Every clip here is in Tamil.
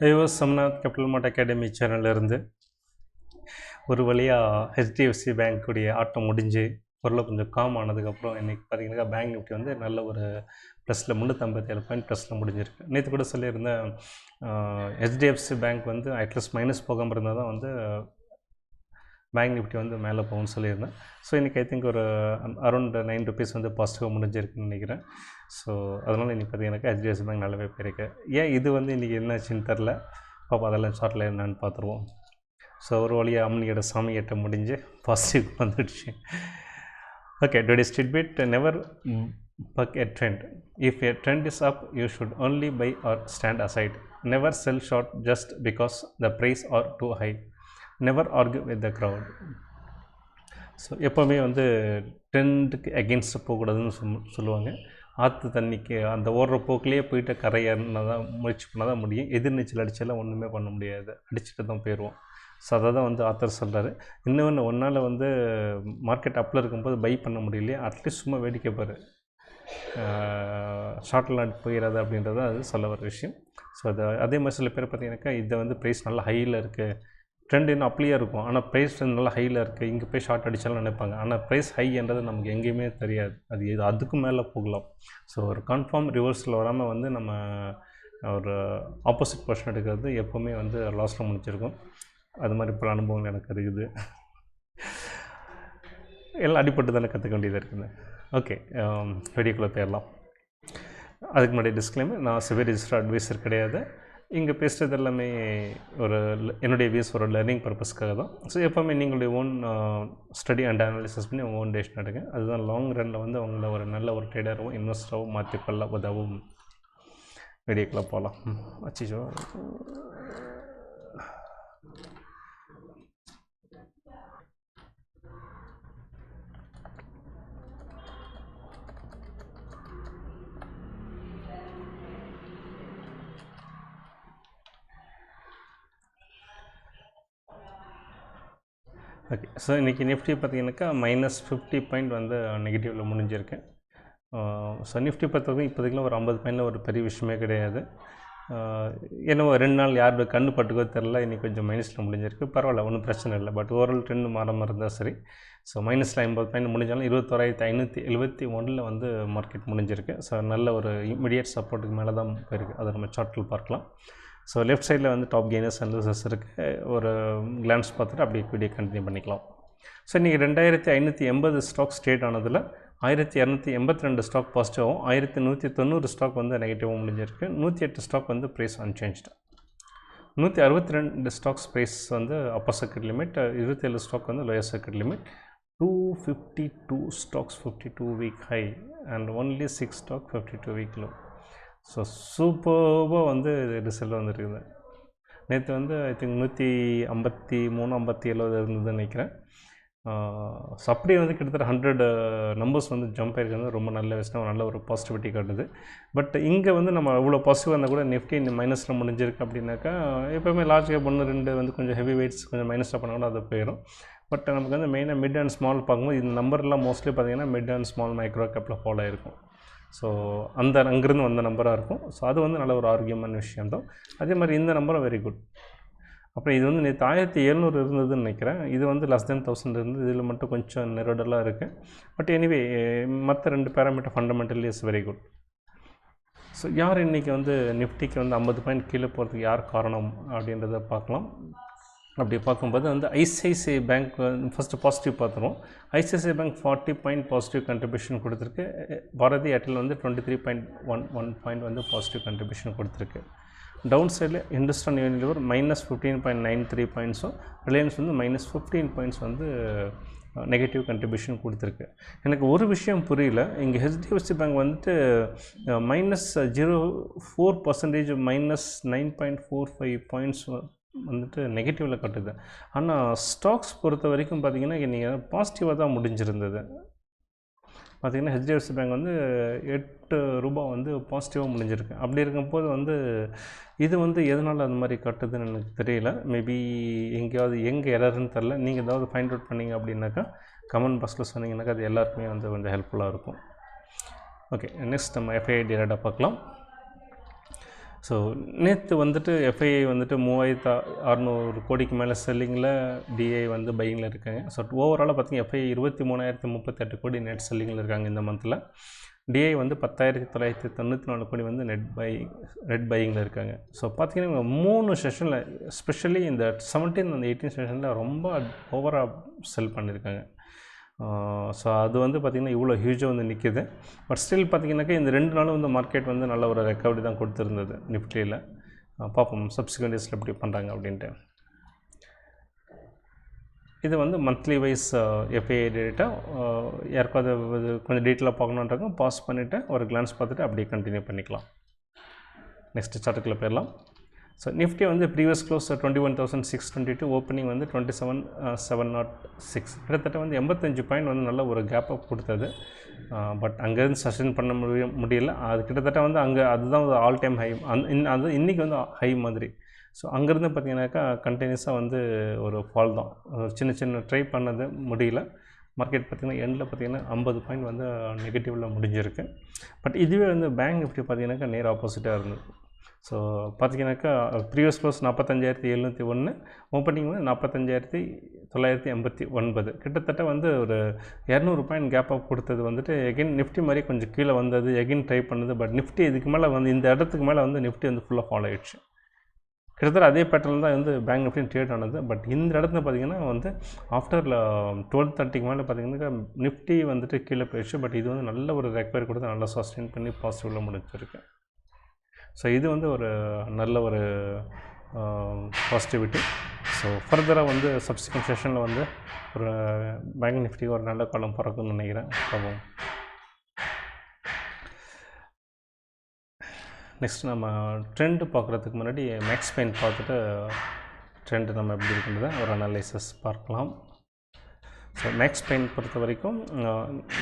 ஐயோஸ் சம்நாத் கேபிட்டல் மார்ட் அகாடமி சேனல்லேருந்து ஒரு வழியாக ஹெச்டிஎஃப்சி பேங்க்குடைய ஆட்டம் முடிஞ்சு பொருளை கொஞ்சம் காம் ஆனதுக்கப்புறம் இன்றைக்கி பார்த்தீங்கன்னா பேங்க் நிஃப்டி வந்து நல்ல ஒரு ப்ளஸில் 357 பாயிண்ட் ப்ளஸில் முடிஞ்சிருக்கு. நேற்று கூட சொல்லியிருந்தேன் ஹெச்டிஎஃப்சி பேங்க் வந்து அட்லீஸ்ட் மைனஸ் போகாமல் இருந்தால் தான் வந்து பேங்க் நிஃப்டி வந்து மேலே போகும்னு சொல்லியிருந்தேன். ஸோ இன்றைக்கி ஐ திங்க் ஒரு அரௌண்ட் 9 ருபீஸ் வந்து பாசிட்டிவாக முடிஞ்சிருக்குன்னு நினைக்கிறேன். ஸோ அதனால் இன்றைக்கி பார்த்தீங்கன்னாக்கா ஹெச்டிஎஃப்சி பேங்க் நல்லாவே போயிருக்கு. ஏன் இது வந்து இன்றைக்கி என்னாச்சுன்னு தெரில, பாப்பா அதெல்லாம் ஷார்ட்டில் என்னன்னு பார்த்துருவோம். ஸோ ஒரு வழியாக அம்னியோட சாமியேட்ட முடிஞ்சு பாசிட்டிவ் வந்துடுச்சு. Okay, today's tidbit: never buck a trend. If a trend is up, you should only buy or stand aside. Never sell short just because the price are too high. Never argue with the crowd. So எப்போவுமே வந்து ட்ரெண்டுக்கு அகென்ஸ்ட் போகக்கூடாதுன்னு சொல்லுவாங்க. ஆற்று தண்ணிக்கு அந்த ஓடுற போக்கிலேயே போயிட்டு கரையேறினா தான் முயற்சி பண்ணால் தான் முடியும். எதிர்நீச்சல் அடித்தாலாம் ஒன்றுமே பண்ண முடியாது, அடிச்சுட்டு தான் போயிடுவோம். ஸோ அதை தான் வந்து ஆத்தர் சொல்கிறாரு. இன்னொன்று, ஒன்றால் வந்து மார்க்கெட் அப்பில் இருக்கும்போது பை பண்ண முடியலையே, அட்லீஸ்ட் சும்மா வேடிக்கை பாரு, ஷார்ட்லாம் போயிடாது அப்படின்றது அது சொல்ல வர விஷயம். ஸோ அது அதே மாதிரி சில பேர் பார்த்தீங்கன்னாக்கா இதை வந்து ப்ரைஸ் நல்லா ஹையில் இருக்குது, ட்ரெண்ட் இன்னும் அப்படியே இருக்கும், ஆனால் ப்ரைஸ் நல்லா ஹையில் இருக்குது, இங்கே போய் ஷார்ட் அடித்தாலும் நினைப்பாங்க. ஆனால் ப்ரைஸ் ஹைன்றது நமக்கு எங்கேயுமே தெரியாது, அது அதுக்கும் மேலே போகலாம். ஸோ ஒரு கன்ஃபார்ம் ரிவர்ஸில் வராமல் வந்து நம்ம ஒரு ஆப்போசிட் பொசிஷன் எடுக்கிறது எப்போவுமே வந்து லாஸில் முடிச்சிருக்கும். அது மாதிரி பல அனுபவங்கள் எனக்கு இருக்குது. எல்லாம் அடிப்பட்டு தானே கற்றுக்க வேண்டியதாக இருக்குது. ஓகே, வீடியோக்குள்ளே போயிடலாம். அதுக்கு முன்னாடி டிஸ்க்ளைமர், நான் சிவில் ரிஜிஸ்டர் அட்வைசர் கிடையாது. இங்கே பேசுகிறது எல்லாமே ஒரு என்னுடைய வியூஸ் ஒரு லேர்னிங் பர்பஸ்க்காக தான். ஸோ எப்போவுமே நீங்களுடைய ஓன் ஸ்டடி அண்ட் அனாலிசிஸ் பண்ணி உங்கள் ஓன் டேஷன் எடுங்க. அதுதான் லாங் ரனில் வந்து அவங்கள ஒரு நல்ல ஒரு ட்ரேடராகவும் இன்வெஸ்டராகவும் மாற்றிக்கொள்ள உதவும். வீடியோக்குள்ளே போகலாம். அச்சிச்சோ, ஓகே. ஸோ இன்றைக்கி நிஃப்டி பார்த்திங்கனாக்கா -50 பாயிண்ட் வந்து நெகட்டிவில் முடிஞ்சிருக்கு. ஸோ நிஃப்டி பொறுத்தவரைக்கும் இப்போதைக்குலாம் ஒரு 50 பாயிண்டில் ஒரு பெரிய விஷயமே கிடையாது. ஏன்னா 2 நாள் யாரோட கண்ணு பட்டுக்கோ தெரில, இன்றைக்கி கொஞ்சம் மைனஸில் முடிஞ்சிருக்கு. பரவாயில்ல, ஒன்றும் பிரச்சனை இல்லை. பட் ஓவரால் ட்ரெண்ட் மாறாமல் இருந்தால் சரி. ஸோ -50 பாயிண்ட் முடிஞ்சாலும் 21,571 வந்து மார்க்கெட் முடிஞ்சிருக்கு. ஸோ நல்ல ஒரு இமிடியேட் சப்போர்ட்டுக்கு மேலே தான் போயிருக்கு. அதை நம்ம சார்ட்டில் பார்க்கலாம். ஸோ லெஃப்ட் சைடில் வந்து டாப் கெய்னர்ஸ் அண்ட் லூசர்ஸ் இருக்குது. ஒரு கிளான்ஸ் பார்த்துட்டு அப்படியே வீடியோ கண்டினியூ பண்ணிக்கலாம். ஸோ இன்றைக்கி 2580 ஸ்டாக்ஸ் ட்ரேட் ஆனதில் 1282 ஸ்டாக் பாசிட்டிவாகவும் 1190 ஸ்டாக் வந்து நெகட்டிவாகவும் முடிஞ்சிருக்கு. 108 ஸ்டாக் வந்து ப்ரைஸ் அன்சேஞ்ச்டு. 162 ஸ்டாக்ஸ் ப்ரைஸ் வந்து அப்பர் சர்க்கிட் லிமிட், 27 ஸ்டாக் வந்து lower circuit limit, 252 stocks 52 week high and only 6 stock 52 week low. So சூப்பராக வந்து ரிசல்ட் வந்துருக்குது. நேற்று வந்து ஐ திங்க் 153 157 இருந்ததுன்னு நினைக்கிறேன். ஸோ அப்படியே வந்து கிட்டத்தட்ட 100 நம்பர்ஸ் வந்து ஜம்ப் ஆகிருக்கிறது ரொம்ப நல்ல விஷயம், நல்ல ஒரு பாசிட்டிவிட்டி காட்டுது. பட் இங்கே வந்து நம்ம இவ்வளோ பாசிட்டிவாக இருந்தால் கூட நிஃப்டி இந்த மைனஸில் முடிஞ்சிருக்கு அப்படின்னாக்கா, எப்போவுமே லார்ஜ் கேப் 1-2 வந்து கொஞ்சம் ஹெவி வெயிட்ஸ் கொஞ்சம் மைனஸில் பண்ணால் கூட அது போயிடும். பட் நமக்கு வந்து மெயினாக மிட் அண்ட் ஸ்மால் பார்க்கும்போது இந்த நம்பர்லாம் மோஸ்ட்லி பார்த்திங்கன்னா மிட் அண்ட் ஸ்மால் மைக்ரோ கேப்பில் ஃபாலோ ஆகிருக்கும். ஸோ அங்கேருந்து வந்த நம்பராக இருக்கும். ஸோ அது வந்து நல்ல ஒரு ஆரோக்கியமான விஷயம் தான். அதே மாதிரி இந்த நம்பரும் வெரி குட். அப்புறம் இது வந்து நேற்று 1700 இருந்ததுன்னு நினைக்கிறேன். இது வந்து லெஸ் தென் 1000 இருந்தது. இதில் மட்டும் கொஞ்சம் நெருடலாக இருக்குது. பட் எனிவே மற்ற 2 parameter fundamentally is very good. So யார் இன்றைக்கி வந்து நிஃப்டிக்கு வந்து 50 பாயிண்ட் கீழே போகிறதுக்கு யார் காரணம் அப்படின்றத பார்க்கலாம். அப்படி பார்க்கும்போது வந்து ஐசிஐசிஐ பேங்க் ஃபஸ்ட்டு பாசிட்டிவ் பார்த்துருவோம். ICICI bank 40 point positive contribution கொடுத்துருக்கு. பாரதி ஏர்டெல் வந்து 23.11 பாயிண்ட் வந்து பாசிட்டிவ் கண்ட்ரிபியூஷன் கொடுத்துருக்கு. டவுன் சைடில் இண்டஸ்ட்ரியல் யூனிலிவர் -15.93 பாயிண்ட்ஸும், ரிலையன்ஸ் வந்து -15 பாயிண்ட்ஸ் வந்து நெகட்டிவ் கண்ட்ரிபியூஷன் கொடுத்துருக்கு. எனக்கு ஒரு விஷயம் புரியல, இங்கே ஹெச்டிஎஃப்சி பேங்க் வந்துட்டு -0.04% -9.45 பாயிண்ட்ஸ் வந்துட்டு நெகட்டிவில் கட்டுது. ஆனால் ஸ்டாக்ஸ் பொறுத்த வரைக்கும் பார்த்திங்கன்னா நீங்கள் பாசிட்டிவாக தான் முடிஞ்சிருந்தது. பார்த்திங்கன்னா ஹெச்டிஎஃப்சி பேங்க் வந்து 8 ரூபாய் வந்து பாசிட்டிவாக முடிஞ்சிருக்கு. அப்படி இருக்கும்போது வந்து இது வந்து எதனால் அந்த மாதிரி கட்டுதுன்னு எனக்கு தெரியல. மேபி எங்கேயாவது எங்கே எரர்ன்னு தெரில. நீங்கள் ஏதாவது ஃபைண்ட் அவுட் பண்ணிங்க அப்படின்னாக்கா கமெண்ட் பாக்ஸில் சொன்னீங்கன்னாக்கா அது எல்லாருக்குமே வந்து கொஞ்சம் ஹெல்ப்ஃபுல்லாக இருக்கும். ஓகே, நெக்ஸ்ட் நம்ம எஃப்ஐஐ டேட்டா பார்க்கலாம். ஸோ நேற்று வந்துட்டு எஃப்ஐஐ வந்துட்டு 3600 கோடிக்கு மேலே செல்லிங்கில், டிஐ வந்து பையிங்கில் இருக்காங்க. ஸோ ஓவராலாக பார்த்திங்கன்னா எஃப்ஐஐ 23,038 கோடி நெட் செல்லிங்கில் இருக்காங்க இந்த மந்தில். டிஐ வந்து 10,994 கோடி வந்து நெட் பையிங்கில் இருக்காங்க. ஸோ பார்த்திங்கன்னா இவங்க 3 செஷனில், எஸ்பெஷலி இந்த 17 and 18 செஷனில் ரொம்ப ஓவராக செல் பண்ணியிருக்காங்க. ஸோ அது வந்து பார்த்திங்கன்னா இவ்வளோ ஹியூஜாக வந்து நிற்கிது. பட் ஸ்டில் பார்த்திங்கனாக்கா இந்த 2 நாளும் வந்து மார்க்கெட் வந்து நல்ல ஒரு ரெக்கவரி தான் கொடுத்துருந்தது நிஃப்டியில். பார்ப்போம் சப்சிக்வெண்ட் டேஸில் எப்படி பண்ணுறாங்க அப்படின்ட்டு. இது வந்து மந்த்லி வைஸ் எஃப்ஐஐ டேட்டா. யாருக்காவது இது கொஞ்சம் டீட்டெயிலாக பார்க்கணுன்றாங்க, பாஸ் பண்ணிவிட்டு ஒரு கிளான்ஸ் பார்த்துட்டு அப்படியே கண்டினியூ பண்ணிக்கலாம். நெக்ஸ்ட்டு சார்ட்டுக்குள்ளே போயிடலாம். ஸோ நிஃப்டி வந்து ப்ரீவியஸ் க்ளோஸ் 21,622, ஓப்பனிங் வந்து 27,706. கிட்டத்தட்ட வந்து 85 பாயிண்ட் வந்து நல்ல ஒரு கேப் அப் கொடுத்தது. பட் அங்கேருந்து சஸ்டெயின் பண்ண முடியல. அது கிட்டத்தட்ட வந்து அங்கே அதுதான் ஒரு ஆல் டைம் ஹை. அது இன்றைக்கி வந்து ஹை மாதிரி. ஸோ அங்கேருந்து பார்த்திங்கனாக்கா கண்டினியூஸாக வந்து ஒரு ஃபால் தான். சின்ன சின்ன ட்ரை பண்ணது முடியல. மார்க்கெட் பார்த்திங்கன்னா எண்டில் பார்த்திங்கன்னா 50 பாயிண்ட் வந்து நெகட்டிவில் முடிஞ்சிருக்கு. பட் இதுவே வந்து பேங்க் நிஃப்டி பார்த்திங்கனாக்கா நேர் ஆப்போசிட்டாக இருந்தது. ஸோ பார்த்திங்கனாக்கா ப்ரீவியஸ் க்ளோஸ் 45,701, ஓப்பனிங் வந்து 45,989. கிட்டத்தட்ட வந்து ஒரு 200 பாயிண்ட் கேப் அப் கொடுத்தது வந்துட்டு எகைன் நிஃப்டி மாதிரி கொஞ்சம் கீழே வந்தது, எகைன் ட்ரை பண்ணுது. பட் நிஃப்டி இதுக்கு மேலே வந்து இந்த இடத்துக்கு மேலே வந்து நிஃப்டி வந்து ஃபுல்லாக ஃபாலோ ஆகிடுச்சு. கிட்டத்தட்ட அதே பேட்டர்ன் தான் வந்து பேங்க் நிஃப்டி ட்ரேட் ஆனது. பட் இந்த இடத்துல பார்த்திங்கன்னா வந்து ஆஃப்டர் 12:30க்கு மேலே பார்த்திங்கனாக்கா நிஃப்டி வந்துட்டு கீழே போயிடுச்சு. பட் இது வந்து நல்ல ஒரு ரெக்கவரி கொடுத்து நல்லா சஸ்டெயின் பண்ணி பாசிட்டிவில் முடிஞ்சிருக்கு. ஸோ இது வந்து ஒரு நல்ல ஒரு பாசிட்டிவிட்டி. ஸோ ஃபர்தராக வந்து சப்சிக்வெண்ட் செஷனில் வந்து ஒரு பேங்க் நிஃப்டி ஒரு நல்ல காலம் பிறக்கும்னு நினைக்கிறேன். பார்ப்போம். நெக்ஸ்ட் நம்ம ட்ரெண்டு பார்க்குறதுக்கு முன்னாடி மேக்ஸ் பெயின் பார்த்துட்டு ட்ரெண்டு நம்ம எப்படி இருக்குன்றதை ஒரு அனலைசஸ் பார்க்கலாம். ஸோ மேக்ஸ் பெயின் பொறுத்த வரைக்கும்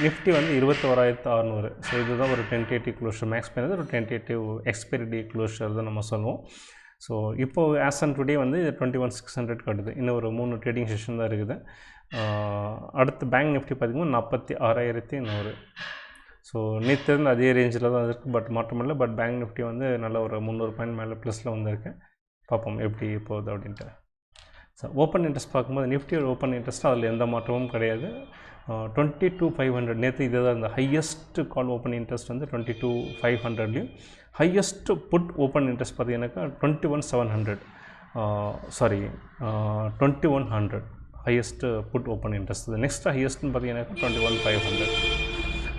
நிஃப்டி வந்து 21,600. ஸோ இதுதான் ஒரு டென்டேட்டிவ் க்ளோஷர். மேக்ஸ் பெயின் வந்து ஒரு டென்டேட்டிவ் எக்ஸ்பைரி டே க்ளோஷர் தான் நம்ம சொல்லுவோம். ஸோ இப்போது ஆஸ் அண்ட் டுடே வந்து 21,600 கட்டுது. இன்னும் ஒரு 3 ட்ரேடிங் செஷன் தான் இருக்குது. அடுத்து பேங்க் நிஃப்டி பார்த்திங்கன்னா 46,100. ஸோ நேற்று இருந்து அதே ரேஞ்சில் தான் இருக்குது. பட் மாற்றமில்லை. பட் பேங்க் நிஃப்டி வந்து நல்ல ஒரு 300 பாயிண்ட் மேலே ப்ளஸில் வந்திருக்கு. பார்ப்போம் எப்படி போகுது அப்படின்ட்டு. ஸோ ஓப்பன் இன்ட்ரெஸ்ட் பார்க்கும்போது நிஃப்டியோட ஓப்பன் இன்ட்ரெஸ்ட் அதில் எந்த மாற்றமும் கிடையாது. 22,500 நேற்று இதே தான் இந்த ஹையஸ்ட் கால் ஓப்பன் இன்ட்ரெஸ்ட் வந்து 22,500லையும் ஹையஸ்ட் புட் ஓப்பன் இன்ட்ரெஸ்ட் பார்த்தீங்கன்னாக்கா 21,100 highest put open interest. Next ஹையஸ்ட்னு பார்த்தீங்கன்னாக்கா 21,500.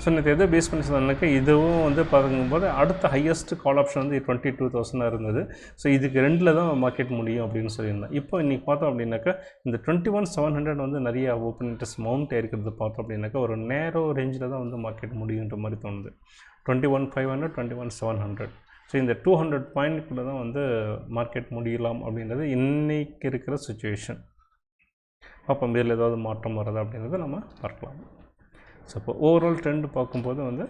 ஸோ நேற்று எதை பேஸ் பண்ணி சொன்னாக்கா இதுவும் வந்து பார்க்கும்போது அடுத்த ஹையஸ்ட் கால் ஆப்ஷன் வந்து 22,000 இருந்தது. ஸோ இதுக்கு 2ல் தான் மார்க்கெட் முடியும் அப்படின்னு சொல்லியிருந்தேன். இப்போ இன்றைக்கி பார்த்தோம் அப்படின்னாக்கா இந்த 21,700 வந்து நிறைய ஓப்பன் இன்ட்ரெஸ்ட் மவுண்ட் ஆகிருக்கிறது பார்த்தோம் அப்படின்னாக்கா ஒரு நேரோ ரேஞ்சில் தான் வந்து மார்க்கெட் முடியுன்ற மாதிரி தோணுது. 21,500, 21,700. ஸோ இந்த 200 பாயிண்ட்டுக்குள்ளே தான் வந்து மார்க்கெட் முடியலாம் அப்படின்றது இன்றைக்கி இருக்கிற சுச்சுவேஷன். அப்போ இதில் ஏதாவது மாற்றம் வருதா அப்படின்றத நம்ம பார்க்கலாம். ஸோ இப்போ ஓவரால் ட்ரெண்டு பார்க்கும்போது வந்து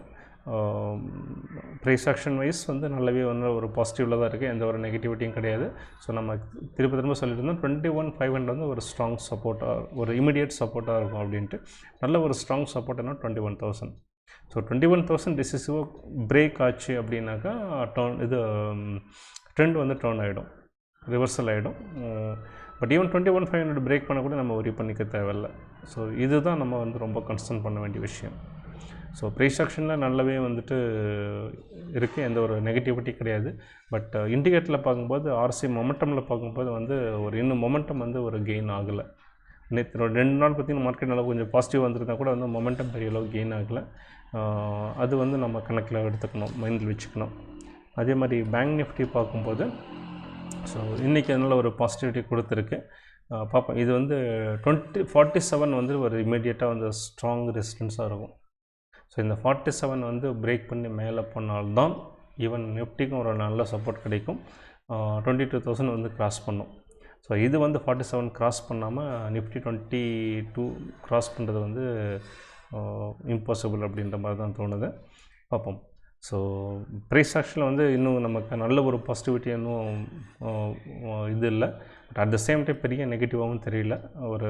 ப்ரைஸ் ஆக்ஷன் வைஸ் வந்து நல்லாவே வந்து ஒரு பாசிட்டிவில் தான் இருக்குது. எந்த ஒரு நெகட்டிவிட்டியும் கிடையாது. ஸோ நம்ம திரும்ப சொல்லியிருந்தோம் 21,500 வந்து ஒரு ஸ்ட்ராங் சப்போர்ட்டாக, ஒரு இமிடியேட் சப்போர்ட்டாக இருக்கும் அப்படின்ட்டு. நல்ல ஒரு ஸ்ட்ராங் சப்போர்ட்னா 21,000. ஸோ 21,000 டிசிசிவாக பிரேக் ஆச்சு அப்படின்னாக்கா ட்ரெண்ட் வந்து டர்ன் ஆகிடும், ரிவர்சல் ஆகிடும். பட் ஈவன் 21,500 பிரேக் பண்ண கூட நம்ம ஒரி பண்ணிக்க தேவையில்லை. ஸோ இதுதான் நம்ம வந்து ரொம்ப கன்சர்ன் பண்ண வேண்டிய விஷயம். ஸோ ப்ரைஸ் ஆக்ஷனில் நல்லாவே வந்துட்டு இருக்குது, எந்த ஒரு நெகட்டிவிட்டி கிடையாது. பட் இண்டிகேட்டரில் பார்க்கும்போது ஆர்சி மொமெண்டமில் பார்க்கும்போது வந்து ஒரு இன்னும் மொமெண்டம் வந்து ஒரு கெயின் ஆகலை. நேற்று 2 நாள் பார்த்திங்கன்னா மார்க்கெட் நல்லா கொஞ்சம் பாசிட்டிவ் வந்துருந்தால் கூட வந்து மொமெண்டம் பெரிய அளவு கெயின் ஆகலை. அது வந்து நம்ம கணக்கில் எடுத்துக்கணும், மைண்டில் வச்சுக்கணும். அதே மாதிரி பேங்க் நிஃப்டி பார்க்கும்போது ஸோ இன்றைக்கி நல்ல ஒரு பாசிட்டிவிட்டி கொடுத்துருக்கு. பார்ப்போம். இது வந்து 47 வந்து ஒரு இமீடியட்டாக வந்து ஸ்ட்ராங் ரெசிஸ்டன்ஸாக இருக்கும். ஸோ இந்த 47 வந்து பிரேக் பண்ணி மேலே போனால்தான் ஈவன் நிஃப்டிக்கும் ஒரு நல்ல சப்போர்ட் கிடைக்கும். 22,000 வந்து கிராஸ் பண்ணும். ஸோ இது வந்து 47 கிராஸ் பண்ணாமல் நிஃப்டி 22 கிராஸ் பண்ணுறது வந்து இம்பாசிபிள் அப்படின்ற மாதிரி தான் தோணுது. பார்ப்போம். ஸோ ப்ரைஸ் ஆக்ஷனில் வந்து இன்னும் நமக்கு நல்ல ஒரு பாசிட்டிவிட்டி இன்னும் இது இல்லை. But at the same time பெரிய நெகட்டிவாகவும் தெரியல. ஒரு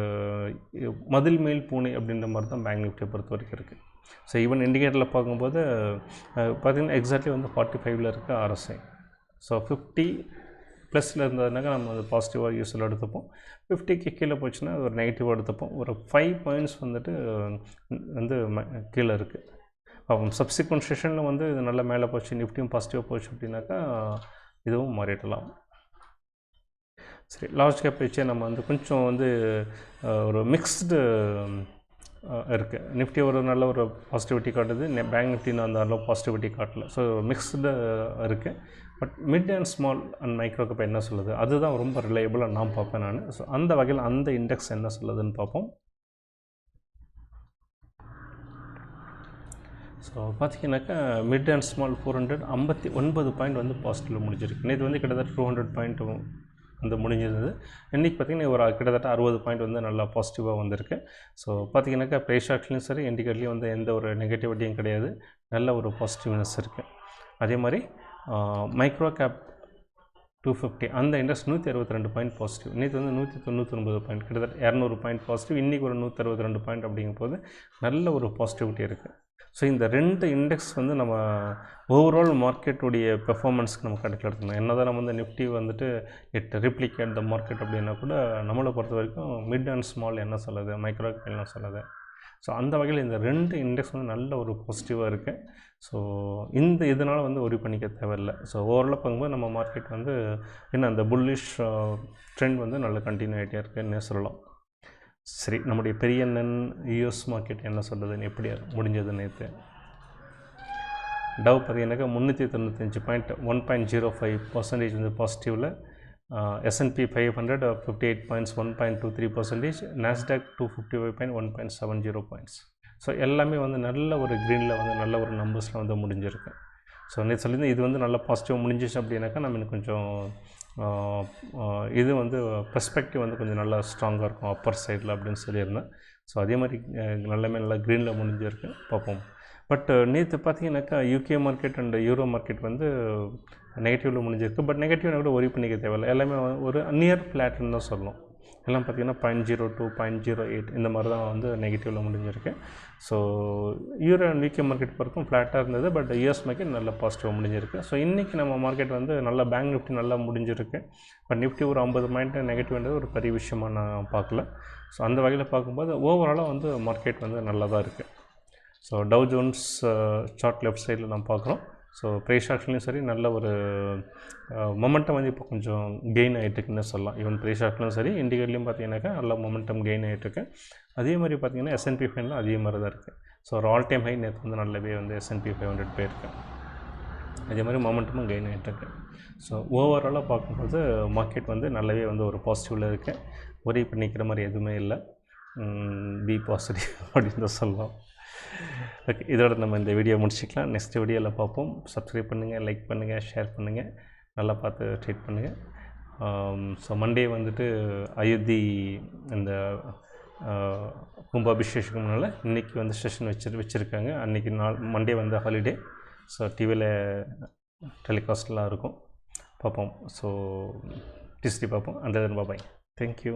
மதில் மேல் பூனை அப்படின்ற மாதிரி தான் பேங்க் நிஃப்டியை பொறுத்த வரைக்கும் இருக்குது. ஸோ ஈவன் இண்டிகேட்டரில் பார்க்கும்போது பார்த்திங்கன்னா எக்ஸாக்ட்லி வந்து 45ல் இருக்குது ஆர்எஸ்ஐ. ஸோ 50 ப்ளஸில் இருந்ததுனாக்கா நம்ம அது பாசிட்டிவாக யூஸில் எடுத்துப்போம். 50க்கு கீழே போச்சுன்னா ஒரு நெகட்டிவாக எடுத்துப்போம். ஒரு 5 பாயிண்ட்ஸ் வந்துட்டு வந்து கீழே இருக்குது. அப்போ சப்சிக்வெண்ட் செஷனில் வந்து இது நல்லா மேலே போச்சு, நிஃப்டியும் பாசிட்டிவாக போச்சு அப்படின்னாக்கா இதுவும் மாறிடலாம். சரி, லார்ஜ் கேப் வச்சே நம்ம வந்து கொஞ்சம் வந்து ஒரு மிக்ஸ்டு இருக்குது. நிஃப்டி ஒரு நல்ல ஒரு பாசிட்டிவிட்டி காட்டுது, பேங்க் நிஃப்டின்னு அந்த அளவு பாசிட்டிவிட்டி காட்டல. ஸோ மிக்ஸ்டு இருக்குது. But mid and small and micro gap என்ன சொல்லுது, அதுதான் ரொம்ப ரிலையபிளாக நான் பார்ப்பேன் நான். ஸோ அந்த வகையில் அந்த இண்டெக்ஸ் என்ன சொல்லுதுன்னு பார்ப்போம். ஸோ பார்த்தீங்கன்னாக்கா மிட் அண்ட் ஸ்மால் 459 பாயிண்ட் வந்து பாசிட்டிவில் முடிஞ்சிருக்கு. நேற்று வந்து கிட்டத்தட்ட 200 பாயிண்ட் வந்து முடிஞ்சிருந்தது. இன்றைக்கி பார்த்திங்கன்னா ஒரு கிட்டத்தட்ட 60 பாயிண்ட் வந்து நல்லா பாசிட்டிவாக வந்திருக்கு. ஸோ பார்த்திங்கனாக்கா ப்ரைஸ் ஆக்ஷன்லையும் சரி இண்டிகேட்டர்லேயும் வந்து எந்த ஒரு நெகட்டிவிட்டியும் கிடையாது, நல்ல ஒரு பாசிட்டிவ்னஸ் இருக்குது. அதே மாதிரி மைக்ரோ கேப் 250 அந்த இண்டெக்ஸ் 162 பாயிண்ட் பாசிட்டிவ். நேற்று வந்து 199 பாயிண்ட், கிட்டத்தட்ட 200 பாயிண்ட் பாசிட்டிவ். இன்றைக்கி ஒரு 162 பாயிண்ட் அப்படிங்கும்போது நல்ல ஒரு பாசிட்டிவிட்டி இருக்குது. ஸோ இந்த 2 இண்டெக்ஸ் வந்து நம்ம ஓவரால் மார்க்கெட்டுடைய பெர்ஃபார்மன்ஸ்க்கு நம்ம கணக்கில் எடுத்துக்கணும். என்ன தான் நம்ம வந்து நிஃப்டி வந்துட்டு இட் ரிப்ளிகேட் த மார்க்கெட் அப்படின்னா கூட நம்மளை பொறுத்த வரைக்கும் மிட் அண்ட் ஸ்மால் என்ன சொல்லுது, மைக்ரோ கேப் என்ன சொல்லுது. ஸோ அந்த வகையில் இந்த 2 இண்டெக்ஸ் வந்து நல்ல ஒரு பாசிட்டிவாக இருக்குது. ஸோ இதனால் வந்து ஒரி பண்ணிக்க தேவையில்லை. ஸோ ஓவராலாக பார்க்கும்போது நம்ம மார்க்கெட் வந்து இன்னும் அந்த புல்லிஷ் ட்ரெண்ட் வந்து நல்ல கண்டினியூ ஆகிட்டே இருக்குன்னு சொல்லலாம். சரி, நம்முடைய பெரிய அண்ணன் யூஎஸ் மார்க்கெட் என்ன சொல்லுதுன்னு எப்படி முடிஞ்சது நேற்று. டவ் பார்த்தீங்கன்னாக்கா 395 பாயிண்ட் 1.05% வந்து பாசிட்டிவில். S&P 500 58 points 1.23%. Nasdaq 255 point 1.70 points. So எல்லாமே வந்து நல்ல ஒரு க்ரீனில் வந்து நல்ல ஒரு நம்பர்ஸில் வந்து முடிஞ்சிருக்கு. ஸோ நேற்று சொல்லியிருந்தேன் இது வந்து நல்லா பாசிட்டிவாக முடிஞ்சிச்சு அப்படின்னாக்கா நம்ம இன்னும் கொஞ்சம் இது வந்து பெர்ஸ்பெக்டிவ் வந்து கொஞ்சம் நல்லா ஸ்ட்ராங்காக இருக்கும் அப்பர் சைடில் அப்படின்னு சொல்லியிருந்தேன். ஸோ அதே மாதிரி நல்லா க்ரீனில் முடிஞ்சிருக்கு, பார்ப்போம். பட் நேற்று பார்த்தீங்கன்னாக்கா UK market and euro market வந்து நெகட்டிவில் முடிஞ்சிருக்கு. பட் நெகட்டிவ்னா கூட ஒரி பண்ணிக்க தேவையில்லை, எல்லாமே ஒரு நியர் ஃப்ளாட்னு தான் சொல்லணும். எல்லாம் பார்த்திங்கன்னா 0.02 0.08 இந்த மாதிரி தான் வந்து நெகட்டிவில் முடிஞ்சிருக்கு. So euro and UK market வரைக்கும் ஃப்ளாட்டாக இருந்தது, பட் யூஎஸ் மார்க்கெட் நல்லா பாசிட்டிவாக முடிஞ்சிருக்கு. ஸோ இன்றைக்கி நம்ம மார்க்கெட் வந்து நல்லா பேங்க் நிஃப்டி நல்லா முடிஞ்சிருக்கு. பட் நிஃப்டி ஒரு 50 பாயிண்ட் நெகட்டிவ்ன்றது ஒரு பெரிய விஷயமாக நான் பார்க்கல. ஸோ அந்த வகையில் பார்க்கும்போது ஓவராலாக வந்து மார்க்கெட் வந்து நல்லா தான் இருக்குது. So Dow Jones chart left சைடில் நம்ம பார்க்குறோம். ஸோ ப்ரைஸ் ஆக்ஷன்லையும் சரி நல்ல ஒரு மொமெண்டம் வந்து இப்போ கொஞ்சம் கெயின் ஆகிட்டுருக்குன்னு சொல்லலாம். ஈவன் ப்ரைஸ் ஆக்ஷன்லையும் சரி இண்டிகேட்டர்லையும் பார்த்தீங்கன்னாக்கா நல்ல மொமெண்டம் கெயின் ஆகிட்டுருக்கு. அதே மாதிரி பார்த்திங்கன்னா S&P 500 அதே மாதிரி தான் இருக்குது. ஸோ ஒரு ஆல் டைம் ஹை நேற்று வந்து நல்லாவே வந்து S&P 500 போயிருக்கு. அதே மாதிரி மொமெண்டமும் கெயின் ஆகிட்டுருக்கு. ஸோ ஓவராலாக பார்க்கும்போது மார்க்கெட் வந்து நல்லாவே வந்து ஒரு பாசிட்டிவில் இருக்குது. ஒரே பண்ணிக்கிற மாதிரி எதுவுமே இல்லை. பி பாசிட்டிவ் அப்படின்னு தான் சொல்லலாம். ஓகே, இதோட நம்ம இந்த வீடியோ முடிச்சிக்கலாம். நெக்ஸ்ட் வீடியோவில் பார்ப்போம். சப்ஸ்கிரைப் பண்ணுங்கள், லைக் பண்ணுங்கள், ஷேர் பண்ணுங்கள், நல்லா பார்த்து ட்ரீட் பண்ணுங்கள். ஸோ மண்டே வந்துட்டு அயோத்தி இந்த கும்பாபிஷேகம் முன்னால் இன்றைக்கி வந்து செஷன் வச்சுருக்காங்க. அன்றைக்கி மண்டே வந்து ஹாலிடே. ஸோ டிவியில் டெலிகாஸ்ட்லாம் இருக்கும், பார்ப்போம். ஸோ டிஸ்டி பார்ப்போம். அந்த பாய், தேங்க்யூ.